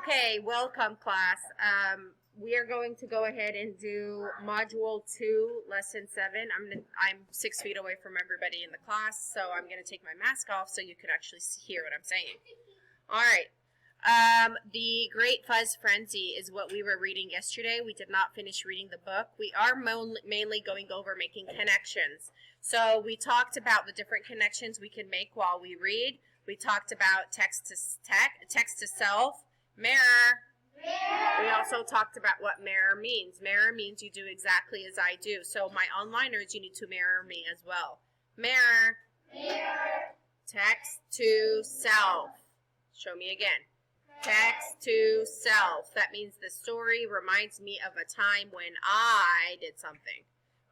Okay, welcome class. We are going to go ahead and do Module 2, Lesson 7. I'm 6 feet away from everybody in the class, so I'm going to take my mask off so you can actually hear what I'm saying. All right. The Great Fuzz Frenzy is what we were reading yesterday. We did not finish reading the book. We are mainly going over making connections. So we talked about the different connections we can make while we read. We talked about text to self, mirror. We also talked about what mirror means. Mirror means you do exactly as I do. So my onliners, you need to mirror me as well. Mirror. Mirror. Text to self. Show me again. Text to self. That means the story reminds me of a time when I did something.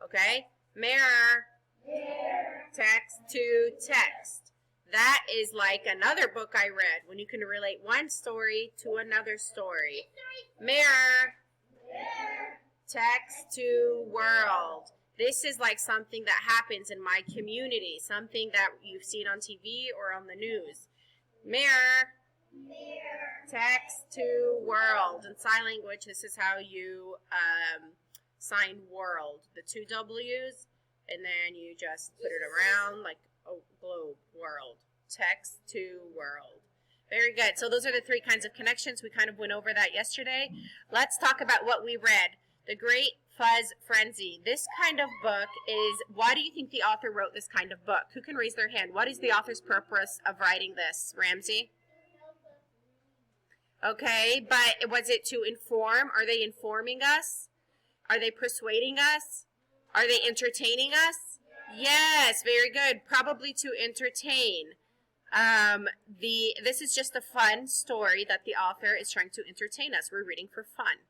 Okay? Mirror. Mirror. Text to text. That is like another book I read, when you can relate one story to another story. Mirror. Mirror. Text to world. This is like something that happens in my community, something that you've seen on TV or on the news. Mirror. Mirror. Text to world. In sign language, this is how you sign world. The two W's, and then you just put it around like a globe, world. Text to world. Very good. So those are the three kinds of connections. We kind of went over that yesterday. Let's talk about what we read. The Great Fuzz Frenzy. This kind of book is, why do you think the author wrote this kind of book? Who can raise their hand? What is the author's purpose of writing this? Ramsey? Okay, but was it to inform? Are they informing us? Are they persuading us? Are they entertaining us? Yes, very good. Probably to entertain. This is just a fun story that the author is trying to entertain us. We're reading for fun.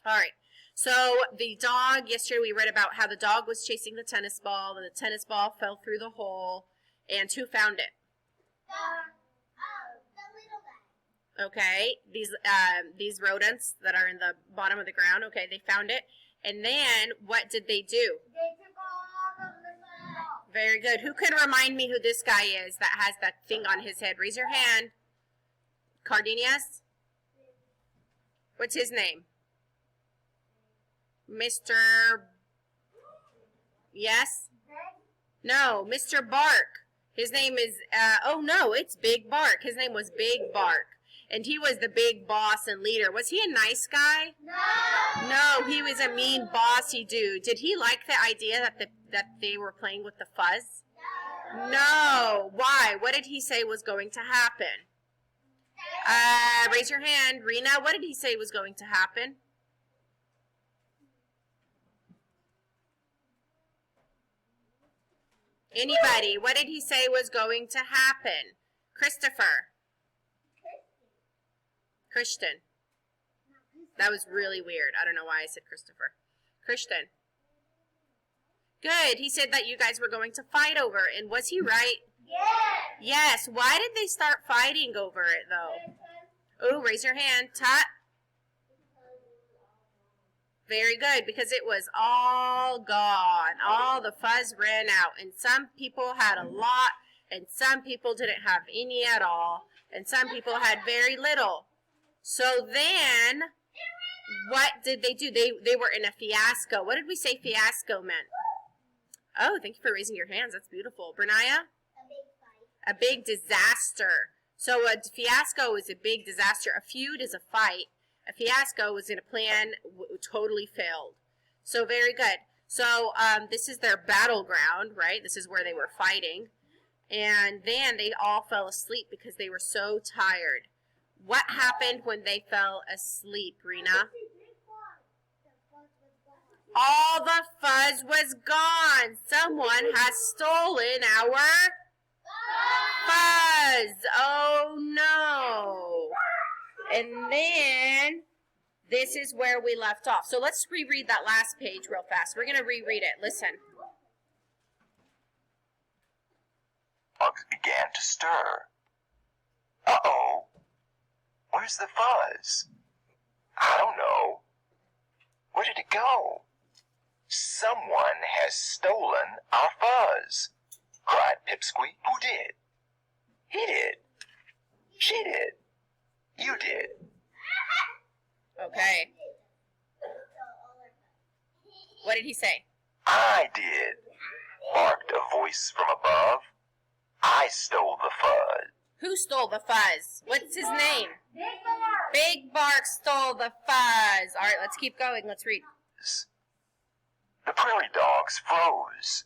All right. So the dog, yesterday we read about how the dog was chasing the tennis ball, and the tennis ball fell through the hole, and who found it? The little guy. Okay, these rodents that are in the bottom of the ground, okay, they found it. And then what did they do? They took all the little off. Very good. Who can remind me who this guy is that has that thing on his head? Raise your hand. Cardenius? What's his name? Mr. Yes? No, Mr. Bark. His name is, oh no, it's Big Bark. His name was Big Bark. And he was the big boss and leader. Was he a nice guy? No. No, he was a mean bossy dude. Did he like the idea that they were playing with the fuzz? No. Why? What did he say was going to happen? Raise your hand. Rena, what did he say was going to happen? Anybody, what did he say was going to happen? Christopher. Christian. That was really weird. I don't know why I said Christopher. Christian. Good. He said that you guys were going to fight over it. And was he right? Yes. Yes. Why did they start fighting over it, though? Oh, raise your hand. Tut. Very good, because it was all gone. All the fuzz ran out. And some people had a lot, and some people didn't have any at all, and some people had very little. So then, what did they do? They were in a fiasco. What did we say fiasco meant? Oh, thank you for raising your hands. That's beautiful. Bernaya? A big fight. A big disaster. So a fiasco is a big disaster. A feud is a fight. A fiasco is in a plan totally failed. So very good. So this is their battleground, right? This is where they were fighting. And then they all fell asleep because they were so tired. What happened when they fell asleep, Rena? All the fuzz was gone. Someone has stolen our fuzz. Oh no. And then this is where we left off. So let's reread that last page real fast. We're going to reread it. Listen. Bugs began to stir. Uh-oh. Where's the fuzz? I don't know. Where did it go? Someone has stolen our fuzz, cried Pipsqueak. Who did? He did. She did. You did. What did he say? I did, barked a voice from above. I stole the fuzz. Who stole the fuzz? What's his name? Big Bark. Big Bark stole the fuzz. All right, let's keep going. Let's read. The prairie dogs froze.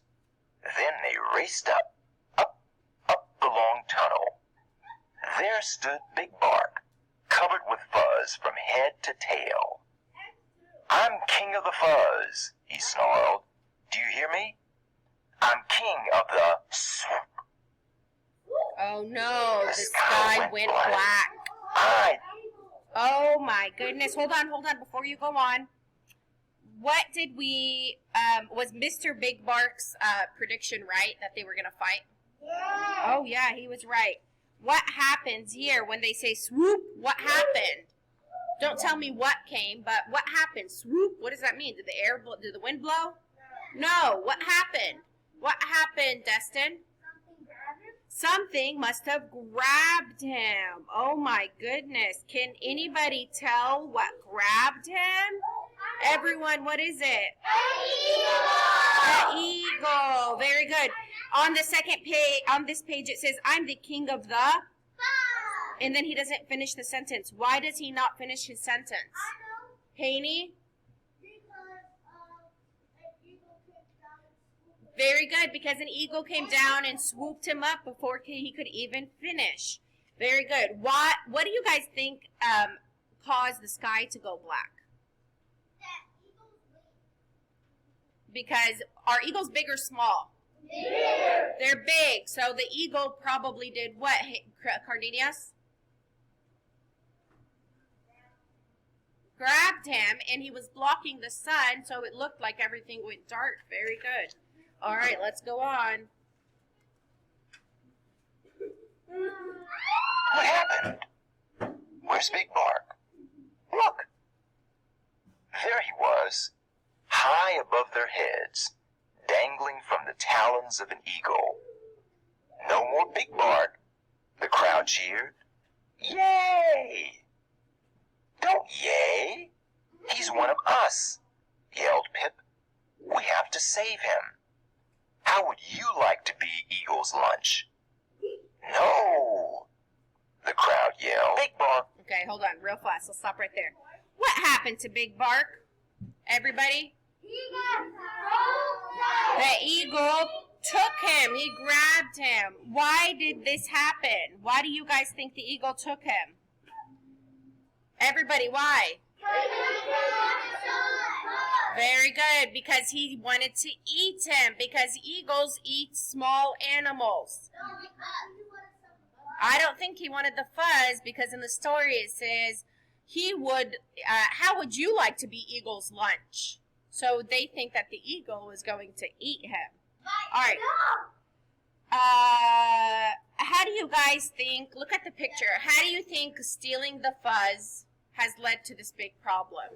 Then they raced up the long tunnel. There stood Big Bark, covered with fuzz from head to tail. I'm king of the fuzz, he snarled. Do you hear me? I'm king of the swoop. Oh no, the sky went black. Oh my goodness. Hold on, before you go on. What did we, was Mr. Big Bark's prediction right, that they were going to fight? Yeah. Oh yeah, he was right. What happens here when they say swoop? What happened? Don't tell me what came, but what happened? Swoop, what does that mean? Did the wind blow? No, what happened? What happened, Destin? Something must have grabbed him. Oh my goodness. Can anybody tell what grabbed him? Everyone, what is it? The eagle. Very good. On the second page, on this page, it says, I'm the king of the... And then he doesn't finish the sentence. Why does he not finish his sentence? Haney? Very good, because an eagle came down and swooped him up before he could even finish. Very good. What do you guys think caused the sky to go black? Because are eagles big or small? Big. They're big. So the eagle probably did what, Cardenas? Grabbed him, and he was blocking the sun, so it looked like everything went dark. Very good. All right, let's go on. What happened? Where's Big Bark? Look! There he was, high above their heads, dangling from the talons of an eagle. No more Big Bark, the crowd cheered. Yay! Don't yay! He's one of us, yelled Pip. We have to save him. How would you like to be Eagle's lunch? No! The crowd yelled. Big Bark. Okay, hold on, real fast. Let's stop right there. What happened to Big Bark? Everybody? The eagle took him. He grabbed him. Why did this happen? Why do you guys think the eagle took him? Everybody, why? Very good, because he wanted to eat him, because eagles eat small animals. I don't think he wanted the fuzz, because in the story it says he would, how would you like to be Eagle's lunch? So they think that the eagle was going to eat him. All right. How do you guys think, look at the picture, how do you think stealing the fuzz has led to this big problem?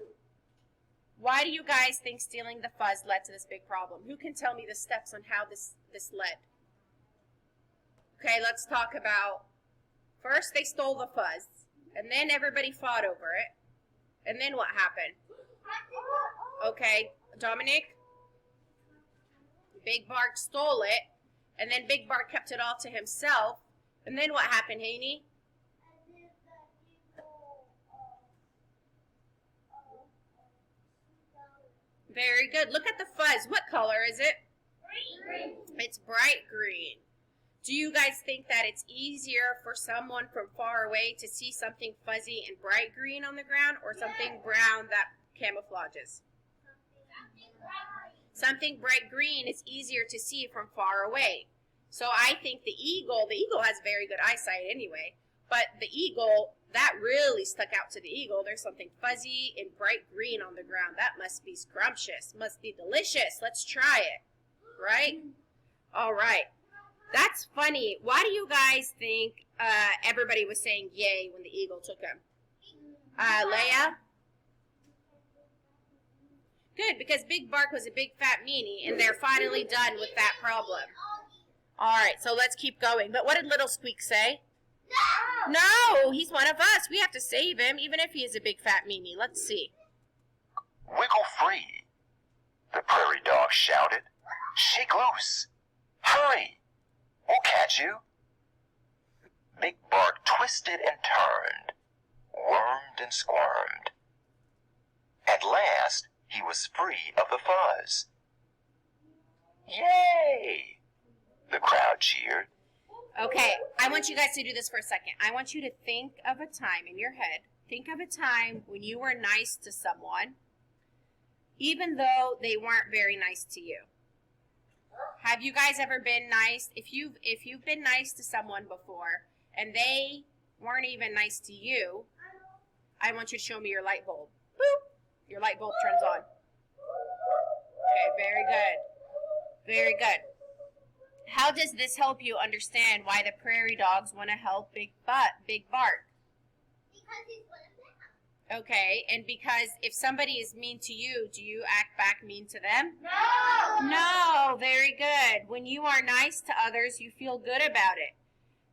Why do you guys think stealing the fuzz led to this big problem? Who can tell me the steps on how this led? Okay, let's talk about, first they stole the fuzz, and then everybody fought over it, and then what happened? Okay, Dominic? Big Bark stole it, and then Big Bark kept it all to himself, and then what happened, Haney? Very good. Look at the fuzz. What color is it? Green. It's bright green. Do you guys think that it's easier for someone from far away to see something fuzzy and bright green on the ground, or something brown that camouflages? Something bright green is easier to see from far away. So I think the eagle has very good eyesight anyway, but the eagle, that really stuck out to the eagle. There's something fuzzy and bright green on the ground. That must be scrumptious, must be delicious. Let's try it, right? All right. That's funny. Why do you guys think everybody was saying yay when the eagle took him? Leia? Good, because Big Bark was a big fat meanie, and they're finally done with that problem. All right, so let's keep going. But what did Little Squeak say? No, he's one of us. We have to save him, even if he is a big fat meanie. Let's see. Wiggle free. the prairie dog shouted. Shake loose! Hurry! We'll catch you! Big Bark twisted and turned, wormed and squirmed. At last, he was free of the fuzz. Yay! The crowd cheered. Okay, I want you guys to do this for a second. I want you to think of a time in your head. Think of a time when you were nice to someone, even though they weren't very nice to you. Have you guys ever been nice? If you've been nice to someone before and they weren't even nice to you, I want you to show me your light bulb. Boop! Your light bulb turns on. Okay, very good. Very good. How does this help you understand why the prairie dogs want to help Big Bark? Because he's one of them. Okay, and because if somebody is mean to you, do you act back mean to them? No! No, very good. When you are nice to others, you feel good about it.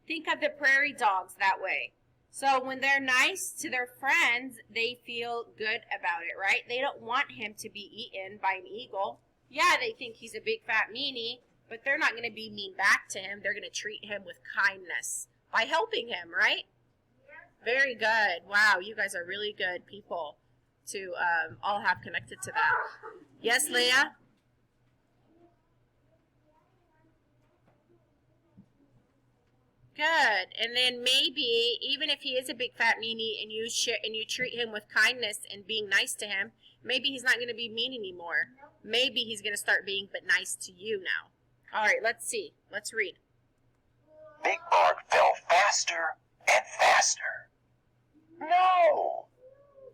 Think of the prairie dogs that way. So when they're nice to their friends, they feel good about it, right? They don't want him to be eaten by an eagle. Yeah, they think he's a big fat meanie, but they're not going to be mean back to him. They're going to treat him with kindness by helping him, right? Very good. Wow, you guys are really good people to all have connected to that. Yes, Leah? Good. And then maybe, even if he is a big fat meanie and you treat him with kindness and being nice to him, maybe he's not going to be mean anymore. Maybe he's going to start being but nice to you now. All right, let's see. Let's read. Big Bark fell faster and faster. No!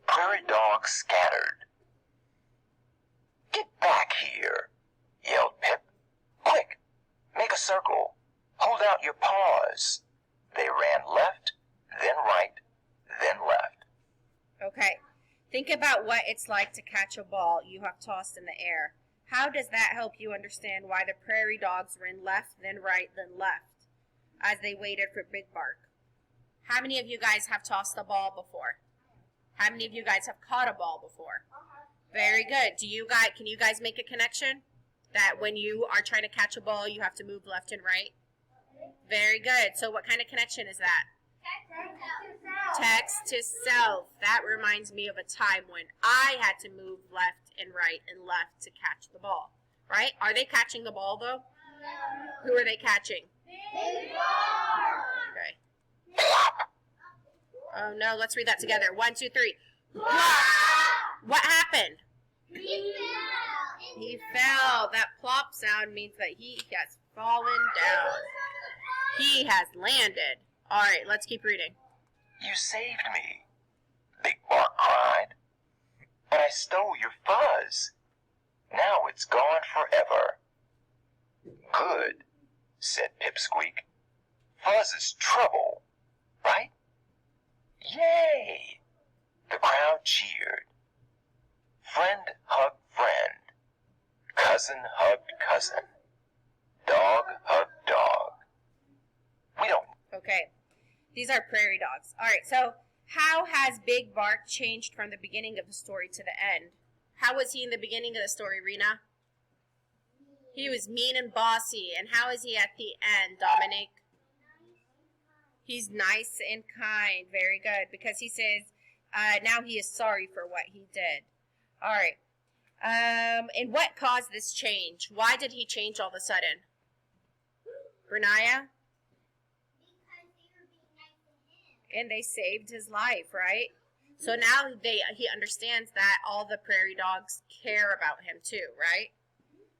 Prairie dog scattered. Get back here, yelled Pip. Quick, make a circle. Hold out your paws. They ran left, then right, then left. Okay. Think about what it's like to catch a ball you have tossed in the air. How does that help you understand why the prairie dogs ran left, then right, then left as they waited for Big Bark? How many of you guys have tossed a ball before? How many of you guys have caught a ball before? Very good. Can you guys make a connection? That when you are trying to catch a ball, you have to move left and right? Very good. So what kind of connection is that? Text to self. That reminds me of a time when I had to move left and right and left to catch the ball. Right? Are they catching the ball though? Who are they catching? Okay. Oh no, let's read that together. 1, 2, 3. What happened? He fell. That plop sound means that he has fallen down. He has landed. All right, let's keep reading. You saved me, Big Bark cried. But I stole your fuzz. Now it's gone forever. Good, said Pipsqueak. Fuzz is trouble, right? Yay! The crowd cheered. Friend hugged friend. Cousin hugged cousin. Dog hugged dog. We don't... Okay, these are prairie dogs. All right, so how has Big Bark changed from the beginning of the story to the end? How was he in the beginning of the story, Rena? He was mean and bossy. And how is he at the end, Dominic? He's nice and kind. Very good. Because he says now he is sorry for what he did. All right. And what caused this change? Why did he change all of a sudden? Renaya? And they saved his life, right? So now he understands that all the prairie dogs care about him too, right?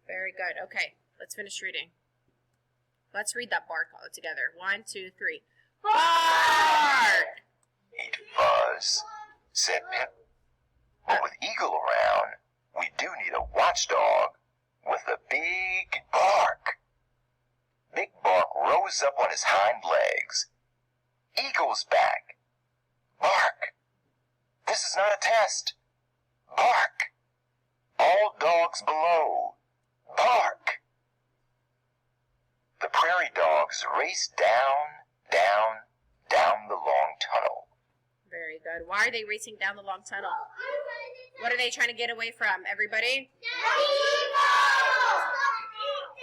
Very good. Okay, let's finish reading. Let's read that bark all together. 1, 2, 3. Bark! Eat fuzz, said Pip. But with Eagle around, we do need a watchdog with a big bark. Big Bark rose up on his hind legs. Eagle's back. Bark. This is not a test. Bark. All dogs below. Bark. The prairie dogs raced down, down, down the long tunnel. Very good. Why are they racing down the long tunnel? What are they trying to get away from? Everybody? Daddy!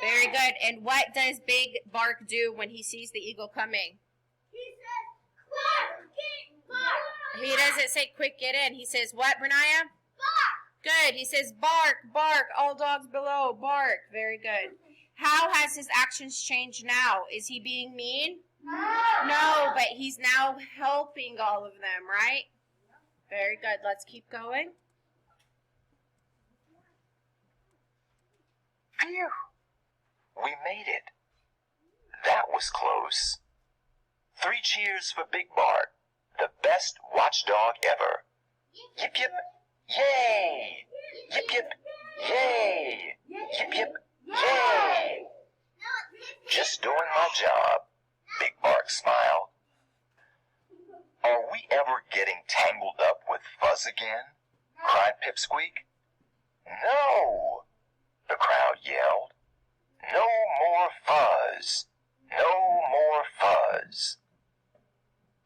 Very good. And what does Big Bark do when he sees the eagle coming? He says, "Quick, get bark." He doesn't say quick get in. He says what, Brenaya? Bark. Good. He says bark, bark, all dogs below, bark. Very good. How has his actions changed now? Is he being mean? No, but he's now helping all of them, right? Very good. Let's keep going. Phew! We made it. That was close. 3 cheers for Big Bart, the best watchdog ever. Yip yip, yay! Yip yip, yay! Yip yip, yay! Just doing my job, Big Bart smiled. Are we ever getting tangled up with Fuzz again? Cried Pipsqueak. No! The crowd yelled. No more fuzz! No more fuzz!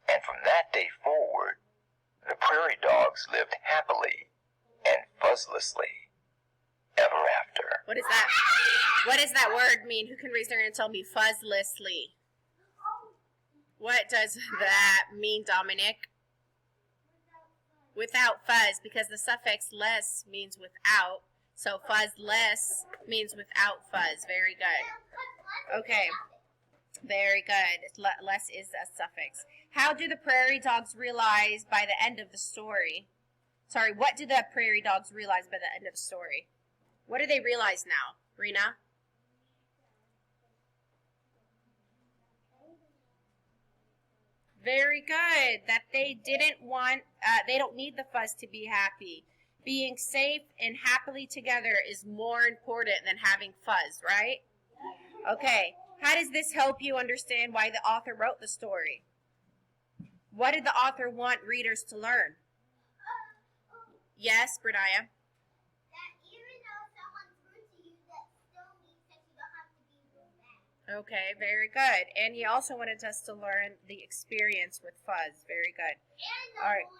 And from that day forward, the prairie dogs lived happily and fuzzlessly ever after. What is that? What does that word mean? Who can raise their hand and tell me? Fuzzlessly. What does that mean, Dominic? Without fuzz, because the suffix less means without. So fuzzless means without fuzz. Very good. Okay. Very good. Less is a suffix. How do the prairie dogs realize by the end of the story? Sorry, what do the prairie dogs realize by the end of the story? What do they realize now, Rena? Very good. That they didn't want, they don't need the fuzz to be happy. Being safe and happily together is more important than having fuzz, right? Okay. How does this help you understand why the author wrote the story? What did the author want readers to learn? Yes, Brenaya? That even though someone's rude to you, that still means that you don't have to be rude back. Okay, very good. And he also wanted us to learn the experience with fuzz. Very good. And All right.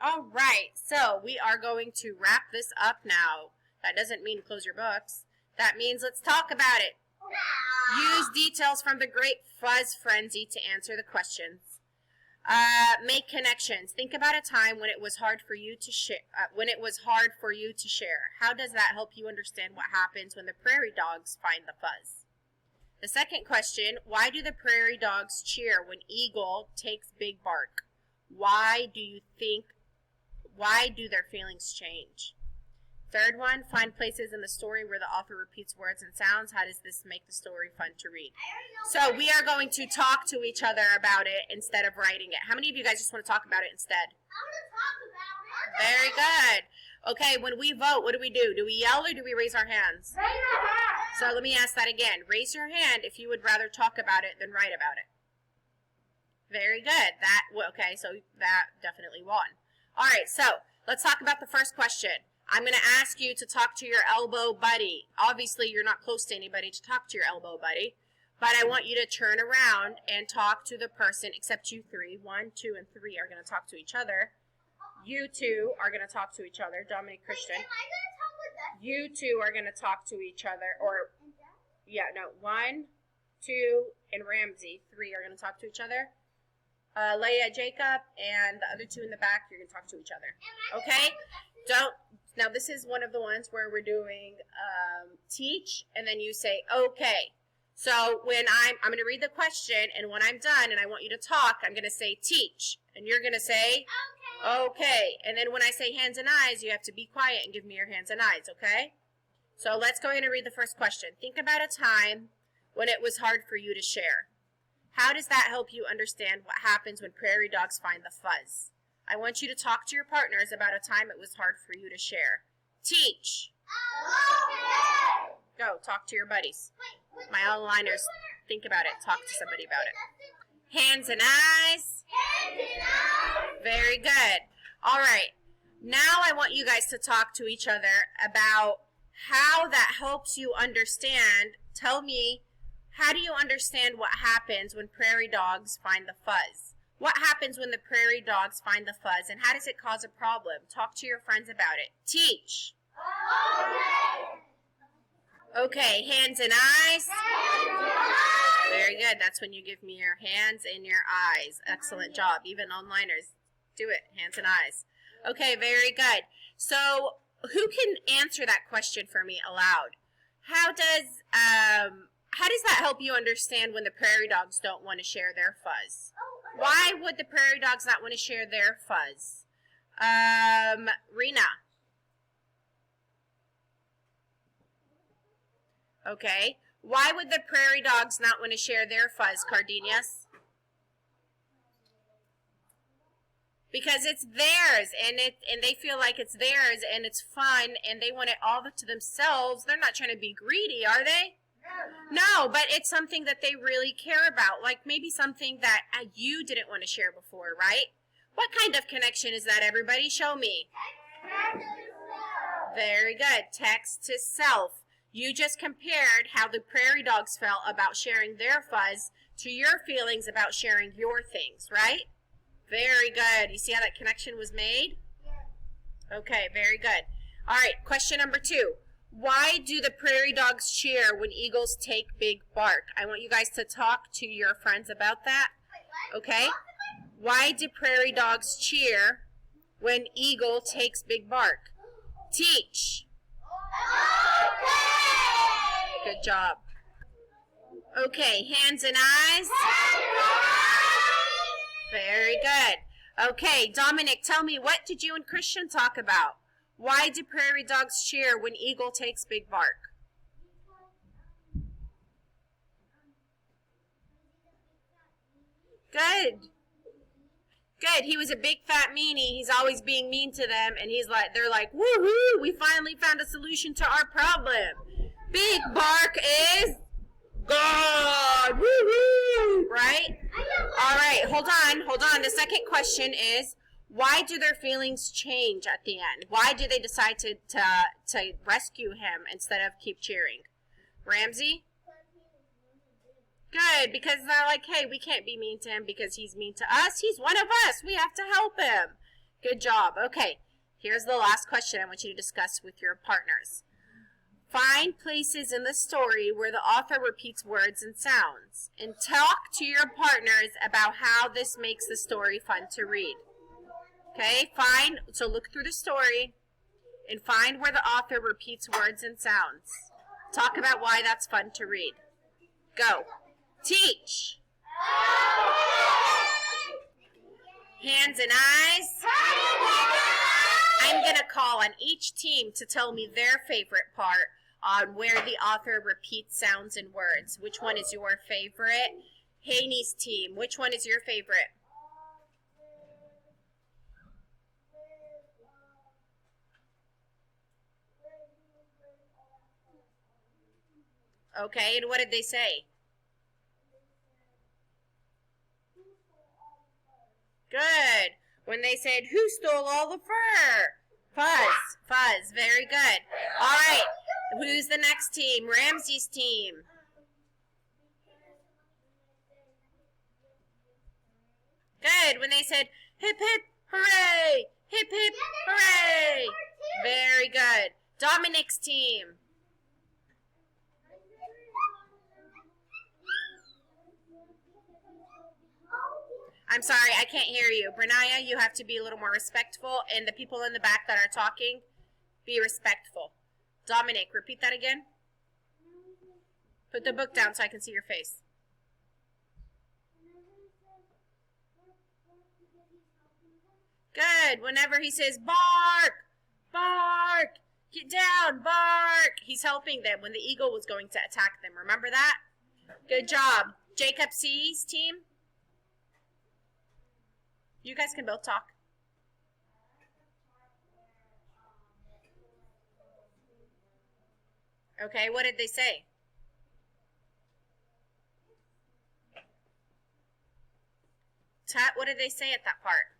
All right. So we are going to wrap this up now. That doesn't mean close your books. That means let's talk about it. Use details from the Great Fuzz Frenzy to answer the questions. Make connections. Think about a time when it was hard for you to share. How does that help you understand what happens when the prairie dogs find the fuzz? The second question: why do the prairie dogs cheer when Eagle takes Big Bark? Why do their feelings change? Third one: find places in the story where the author repeats words and sounds. How does this make the story fun to read? So we are going to talk to each other about it instead of writing it. How many of you guys just want to talk about it instead? I want to talk about it. Very good. Okay, when we vote, what do? Do we yell or do we raise our hands? Raise your hand. So let me ask that again. Raise your hand if you would rather talk about it than write about it. Very good. Okay, so that definitely won. All right, so let's talk about the first question. I'm going to ask you to talk to your elbow buddy. Obviously, you're not close to anybody to talk to your elbow buddy, but I want you to turn around and talk to the person, except you three. 1, 2, and 3 are going to talk to each other. You two are going to talk to each other. Dominic, Christian. Am I going to talk with that? You two are going to talk to each other. Or, yeah, no. 1, 2, and Ramsey. 3 are going to talk to each other. Leia, Jacob, and the other 2 in the back, you're going to talk to each other. Okay? Now this is one of the ones where we're doing teach, and then you say, okay. So when I'm going to read the question, and when I'm done and I want you to talk, I'm going to say teach. And you're going to say, okay. And then when I say hands and eyes, you have to be quiet and give me your hands and eyes, okay? So let's go ahead and read the first question. Think about a time when it was hard for you to share. How does that help you understand what happens when prairie dogs find the fuzz? I want you to talk to your partners about a time it was hard for you to share. Teach. Okay. Go, talk to your buddies. My onliners, think about it. Talk to somebody about it. Hands and eyes. Hands and eyes. Very good. All right. Now I want you guys to talk to each other about how that helps you understand. Tell me, how do you understand what happens when prairie dogs find the fuzz? What happens when the prairie dogs find the fuzz, and how does it cause a problem? Talk to your friends about it. Teach. Okay. Okay, hands and eyes. Very good. That's when you give me your hands and your eyes. Excellent job. Even onliners, do it. Hands and eyes. Okay, very good. So, who can answer that question for me aloud? How does that help you understand when the prairie dogs don't want to share their fuzz? Why would the prairie dogs not want to share their fuzz? Rena. Okay. Why would the prairie dogs not want to share their fuzz, Cardenius? Because it's theirs, and they feel like it's theirs, and it's fun, and they want it all to themselves. They're not trying to be greedy, are they? No, but it's something that they really care about, like maybe something that you didn't want to share before, right? What kind of connection is that, everybody? Show me. Very good. Text to self. You just compared how the prairie dogs felt about sharing their fuzz to your feelings about sharing your things, right? Very good. You see how that connection was made? Okay, very good. All right, question number 2. Why do the prairie dogs cheer when eagles take big bark? I want you guys to talk to your friends about that. Okay? Why do prairie dogs cheer when eagle takes big bark? Teach. Good job. Okay, hands and eyes. Very good. Okay, Dominic, tell me, what did you and Christian talk about? Why do prairie dogs cheer when eagle takes big bark? Good. Good. He was a big fat meanie. He's always being mean to them, and they're like, woohoo, we finally found a solution to our problem. Big bark is gone. Woohoo! Right? All right, hold on. The second question is, why do their feelings change at the end? Why do they decide to rescue him instead of keep cheering? Ramsey? Good, because they're like, hey, we can't be mean to him because he's mean to us. He's one of us. We have to help him. Good job. Okay, here's the last question I want you to discuss with your partners. Find places in the story where the author repeats words and sounds, and talk to your partners about how this makes the story fun to read. Okay, so look through the story and find where the author repeats words and sounds. Talk about why that's fun to read. Go. Teach. Hands and eyes. I'm going to call on each team to tell me their favorite part on where the author repeats sounds and words. Which one is your favorite? Haney's team, which one is your favorite? Okay, and what did they say? Good. When they said, who stole all the fur? Fuzz. Very good. All right. Who's the next team? Ramsey's team. Good. When they said, hip, hip, hooray. Hip, hip, hooray. Very good. Dominic's team. I'm sorry, I can't hear you. Brenaya, you have to be a little more respectful, and the people in the back that are talking, be respectful. Dominic, repeat that again. Put the book down so I can see your face. Good. Whenever he says, bark, bark, get down, bark, he's helping them when the eagle was going to attack them. Remember that? Good job. Jacob C's team. You guys can both talk. Okay, what did they say? Tut, what did they say at that part?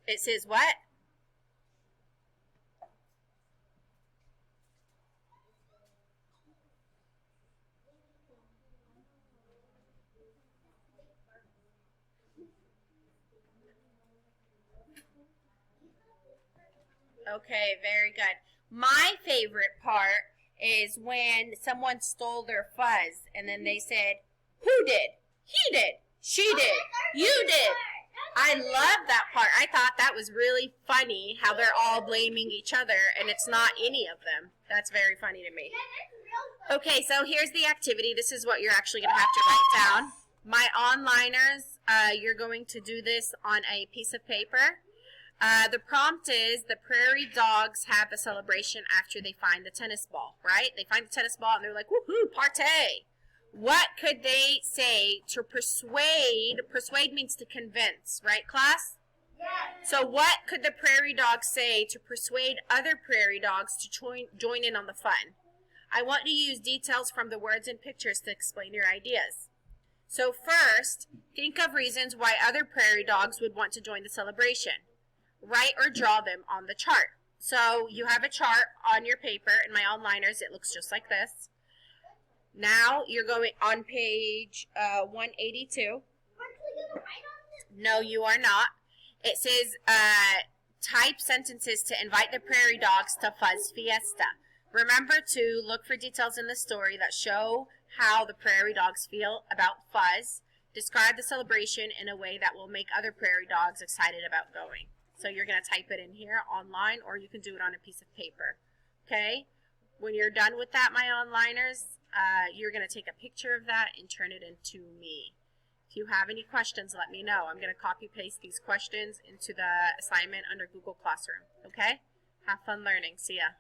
It says what? Okay, very good. My favorite part is when someone stole their fuzz and then they said, who did? He did. She did. You did. I love that part. I thought that was really funny how they're all blaming each other and it's not any of them. That's very funny to me. Okay, so here's the activity. This is what you're actually going to have to write down. My onliners, you're going to do this on a piece of paper. The prompt is the prairie dogs have a celebration after they find the tennis ball, right? They find the tennis ball and they're like, woohoo, partay. What could they say to persuade? Persuade means to convince, right, class? Yes. So what could the prairie dogs say to persuade other prairie dogs to join in on the fun? I want to use details from the words and pictures to explain your ideas. So first, think of reasons why other prairie dogs would want to join the celebration. Write or draw them on the chart. So you have a chart on your paper. In my onliners, it looks just like this. Now you're going on page 182. No, you are not. It says type sentences to invite the prairie dogs to Fuzz Fiesta. Remember to look for details in the story that show how the prairie dogs feel about Fuzz. Describe the celebration in a way that will make other prairie dogs excited about going. So you're going to type it in here online, or you can do it on a piece of paper. Okay? When you're done with that, my onliners, you're going to take a picture of that and turn it into me. If you have any questions, let me know. I'm going to copy paste these questions into the assignment under Google Classroom. Okay? Have fun learning. See ya.